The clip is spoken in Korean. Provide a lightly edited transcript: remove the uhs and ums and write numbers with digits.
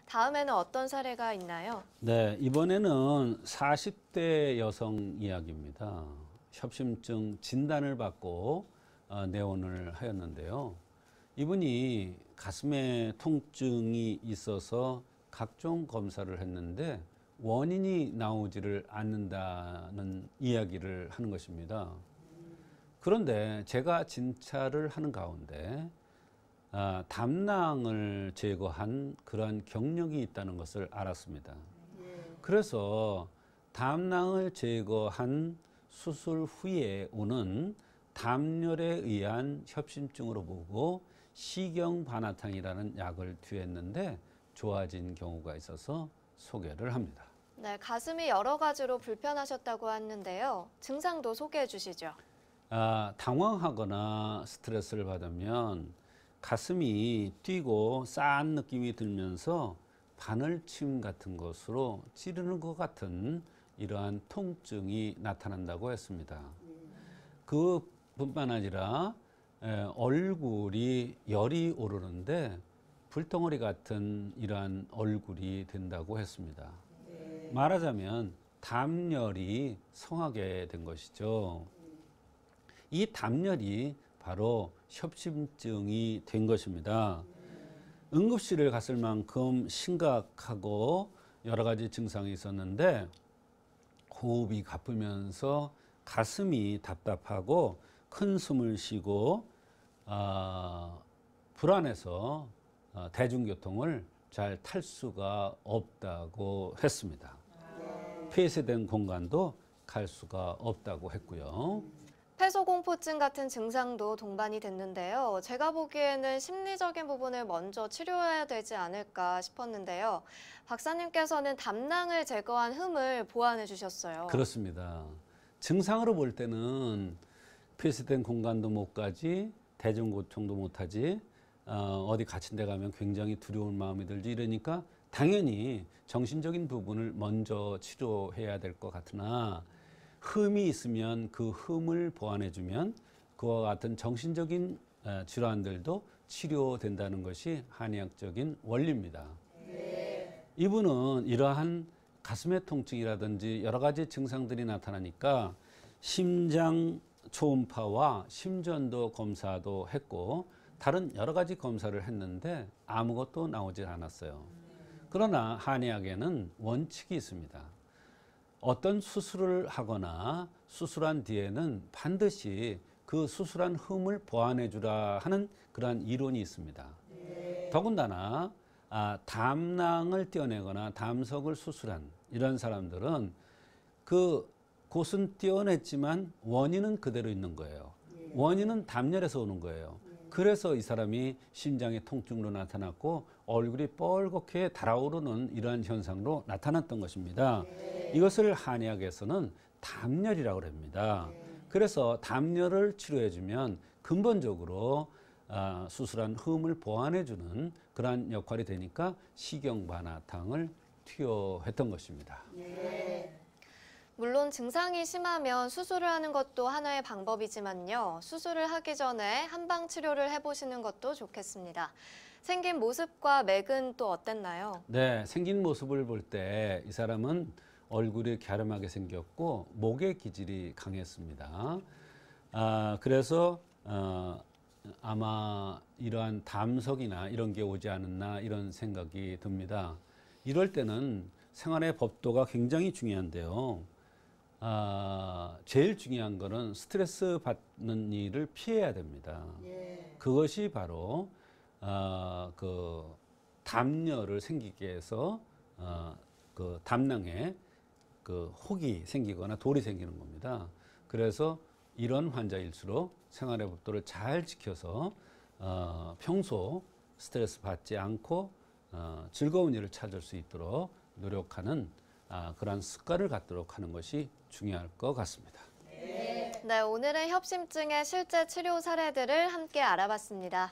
다음에는 어떤 사례가 있나요? 네, 이번에는 40대 여성 이야기입니다. 협심증 진단을 받고 내원을 하였는데요. 이분이 가슴에 통증이 있어서 각종 검사를 했는데 원인이 나오지를 않는다는 이야기를 하는 것입니다. 그런데 제가 진찰을 하는 가운데 담낭을 제거한 그러한 경력이 있다는 것을 알았습니다. 그래서 담낭을 제거한 수술 후에 오는 담열에 의한 협심증으로 보고 시경반화탕이라는 약을 투여했는데 좋아진 경우가 있어서 소개를 합니다. 네, 가슴이 여러 가지로 불편하셨다고 하는데요. 증상도 소개해 주시죠. 당황하거나 스트레스를 받으면 가슴이 뛰고 싸한 느낌이 들면서 바늘침 같은 것으로 찌르는 것 같은 이러한 통증이 나타난다고 했습니다. 그뿐만 아니라 얼굴이 열이 오르는데 불덩어리 같은 이러한 얼굴이 된다고 했습니다. 말하자면 담열이 성하게 된 것이죠. 이 담열이 바로 협심증이 된 것입니다. 응급실을 갔을 만큼 심각하고 여러 가지 증상이 있었는데 호흡이 가쁘면서 가슴이 답답하고 큰 숨을 쉬고 불안해서 대중교통을 잘 탈 수가 없다고 했습니다. 폐쇄된 공간도 갈 수가 없다고 했고요. 폐소공포증 같은 증상도 동반이 됐는데요. 제가 보기에는 심리적인 부분을 먼저 치료해야 되지 않을까 싶었는데요. 박사님께서는 담낭을 제거한 흠을 보완해 주셨어요. 그렇습니다. 증상으로 볼 때는 폐쇄된 공간도 못 가지, 대중교통도 못 하지, 어디 갇힌 데 가면 굉장히 두려운 마음이 들지 이러니까 당연히 정신적인 부분을 먼저 치료해야 될 것 같으나 흠이 있으면 그 흠을 보완해주면 그와 같은 정신적인 질환들도 치료된다는 것이 한의학적인 원리입니다. 이분은 이러한 가슴의 통증이라든지 여러 가지 증상들이 나타나니까 심장 초음파와 심전도 검사도 했고 다른 여러 가지 검사를 했는데 아무것도 나오지 않았어요. 그러나 한의학에는 원칙이 있습니다. 어떤 수술을 하거나 수술한 뒤에는 반드시 그 수술한 흠을 보완해 주라 하는 그러한 이론이 있습니다. 더군다나 담낭을 떼어내거나 담석을 수술한 이런 사람들은 그 곳은 떼어냈지만 원인은 그대로 있는 거예요. 원인은 담열에서 오는 거예요. 그래서 이 사람이 심장의 통증으로 나타났고 얼굴이 뻘겋게 달아오르는 이러한 현상으로 나타났던 것입니다. 이것을 한의학에서는 담열이라고 합니다. 그래서 담열을 치료해주면 근본적으로 수술한 흠을 보완해주는 그러한 역할이 되니까 시경반화탕을 투여했던 것입니다. 물론 증상이 심하면 수술을 하는 것도 하나의 방법이지만요. 수술을 하기 전에 한방 치료를 해보시는 것도 좋겠습니다. 생긴 모습과 맥은 또 어땠나요? 네, 생긴 모습을 볼 때 이 사람은 얼굴이 갸름하게 생겼고 목의 기질이 강했습니다. 그래서 아마 이러한 담석이나 이런 게 오지 않았나 이런 생각이 듭니다. 이럴 때는 생활의 법도가 굉장히 중요한데요. 제일 중요한 거는 스트레스 받는 일을 피해야 됩니다. 그것이 바로 그 담열을 생기게 해서 그 담낭에 그 혹이 생기거나 돌이 생기는 겁니다. 그래서 이런 환자일수록 생활의 법도를 잘 지켜서 평소 스트레스 받지 않고 즐거운 일을 찾을 수 있도록 노력하는 그러한 습관을 갖도록 하는 것이 중요할 것 같습니다. 네, 오늘은 협심증의 실제 치료 사례들을 함께 알아봤습니다.